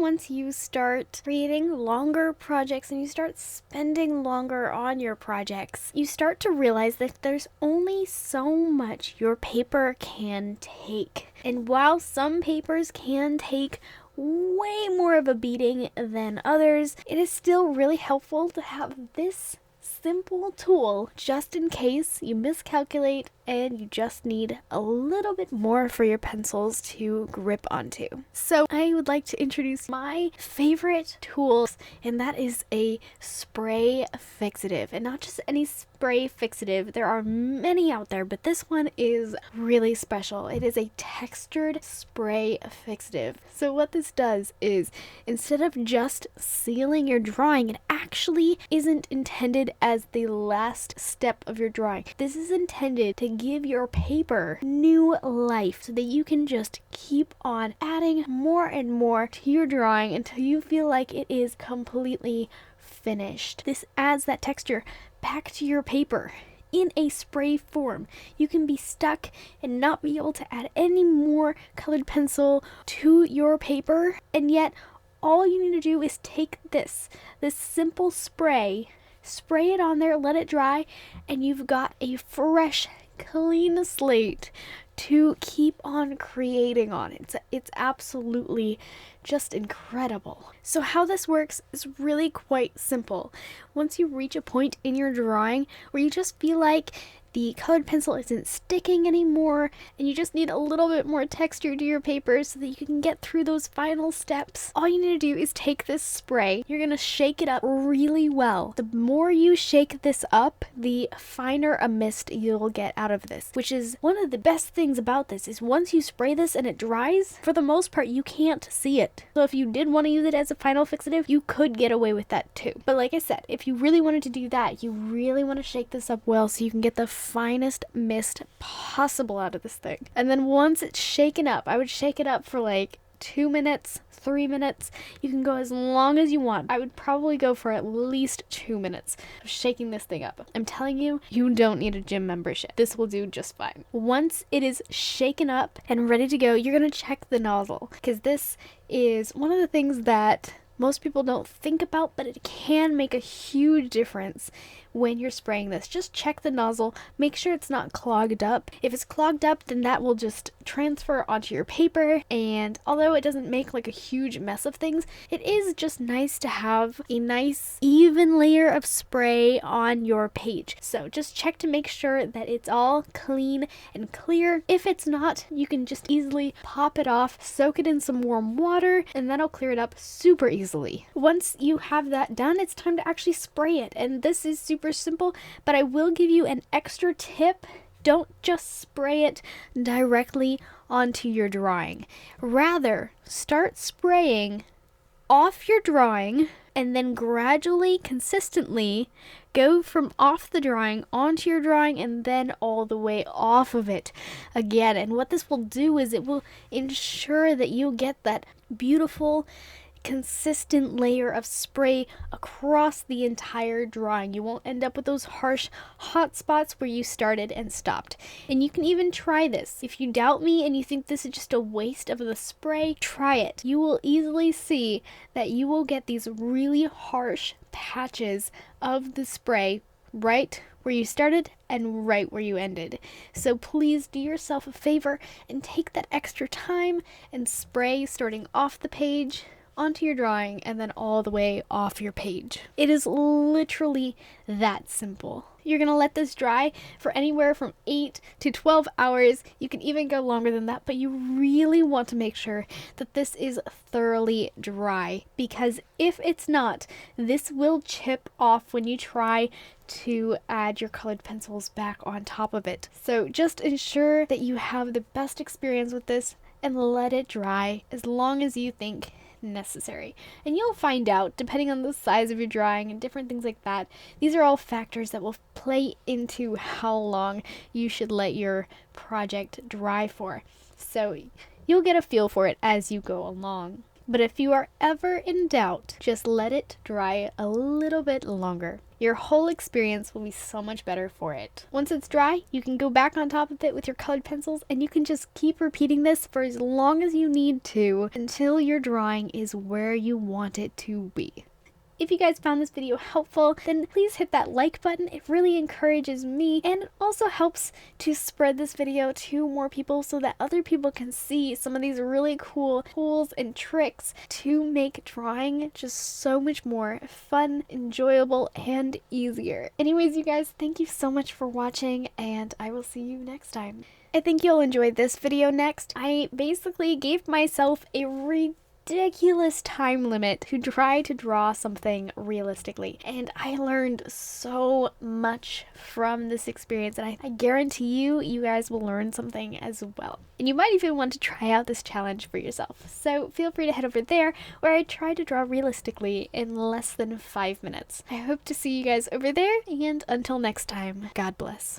Once you start creating longer projects and you start spending longer on your projects, you start to realize that there's only so much your paper can take. And while some papers can take way more of a beating than others, it is still really helpful to have this simple tool just in case you miscalculate and you just need a little bit more for your pencils to grip onto. So I would like to introduce my favorite tools, and that is a spray fixative. And not just any spray fixative, there are many out there, but this one is really special. It is a textured spray fixative. So what this does is, instead of just sealing your drawing, it actually isn't intended as the last step of your drawing. This is intended to give your paper new life so that you can just keep on adding more and more to your drawing until you feel like it is completely finished. This adds that texture back to your paper in a spray form. You can be stuck and not be able to add any more colored pencil to your paper, and yet all you need to do is take this simple spray it on there, let it dry, and you've got a fresh, clean slate to keep on creating on. It's absolutely just incredible. So how this works is really quite simple. Once you reach a point in your drawing where you just feel like the colored pencil isn't sticking anymore and you just need a little bit more texture to your paper so that you can get through those final steps, all you need to do is take this spray. You're going to shake it up really well. The more you shake this up, the finer a mist you'll get out of this, which is one of the best things about this. Is once you spray this and it dries, for the most part you can't see it. So if you did want to use it as a final fixative, you could get away with that too. But like I said, if you really wanted to do that, you really want to shake this up well so you can get the finest mist possible out of this thing. And then once it's shaken up, I would shake it up for like 2 minutes, 3 minutes. You can go as long as you want. I would probably go for at least 2 minutes of shaking this thing up. I'm telling you, you don't need a gym membership. This will do just fine. Once it is shaken up and ready to go, you're going to check the nozzle, because this is one of the things that most people don't think about, but it can make a huge difference when you're spraying this. Just check the nozzle, make sure it's not clogged up. If it's clogged up, then that will just transfer onto your paper, and although it doesn't make like a huge mess of things, it is just nice to have a nice even layer of spray on your page. So just check to make sure that it's all clean and clear. If it's not, you can just easily pop it off, soak it in some warm water, and that'll clear it up super easily. Once you have that done, it's time to actually spray it, and this is super simple, but I will give you an extra tip. Don't just spray it directly onto your drawing. Rather, start spraying off your drawing and then gradually, consistently go from off the drawing onto your drawing and then all the way off of it again. And what this will do is it will ensure that you get that beautiful, consistent layer of spray across the entire drawing. You won't end up with those harsh hot spots where you started and stopped. And you can even try this. If you doubt me and you think this is just a waste of the spray, try it. You will easily see that you will get these really harsh patches of the spray right where you started and right where you ended. So please do yourself a favor and take that extra time and spray starting off the page, onto your drawing, and then all the way off your page. It is literally that simple. You're going to let this dry for anywhere from 8 to 12 hours. You can even go longer than that, but you really want to make sure that this is thoroughly dry, because if it's not, this will chip off when you try to add your colored pencils back on top of it. So just ensure that you have the best experience with this and let it dry as long as you think necessary. And you'll find out, depending on the size of your drawing and different things like that, these are all factors that will play into how long you should let your project dry for. So you'll get a feel for it as you go along. But if you are ever in doubt, just let it dry a little bit longer. Your whole experience will be so much better for it. Once it's dry, you can go back on top of it with your colored pencils, and you can just keep repeating this for as long as you need to until your drawing is where you want it to be. If you guys found this video helpful, then please hit that like button. It really encourages me, and it also helps to spread this video to more people so that other people can see some of these really cool tools and tricks to make drawing just so much more fun, enjoyable, and easier. Anyways, you guys, thank you so much for watching, and I will see you next time. I think you'll enjoy this video next. I basically gave myself a ridiculous time limit to try to draw something realistically, and I learned so much from this experience, and I guarantee you guys will learn something as well, and you might even want to try out this challenge for yourself. So feel free to head over there, where I try to draw realistically in less than 5 minutes. I hope to see you guys over there, and until next time, God bless.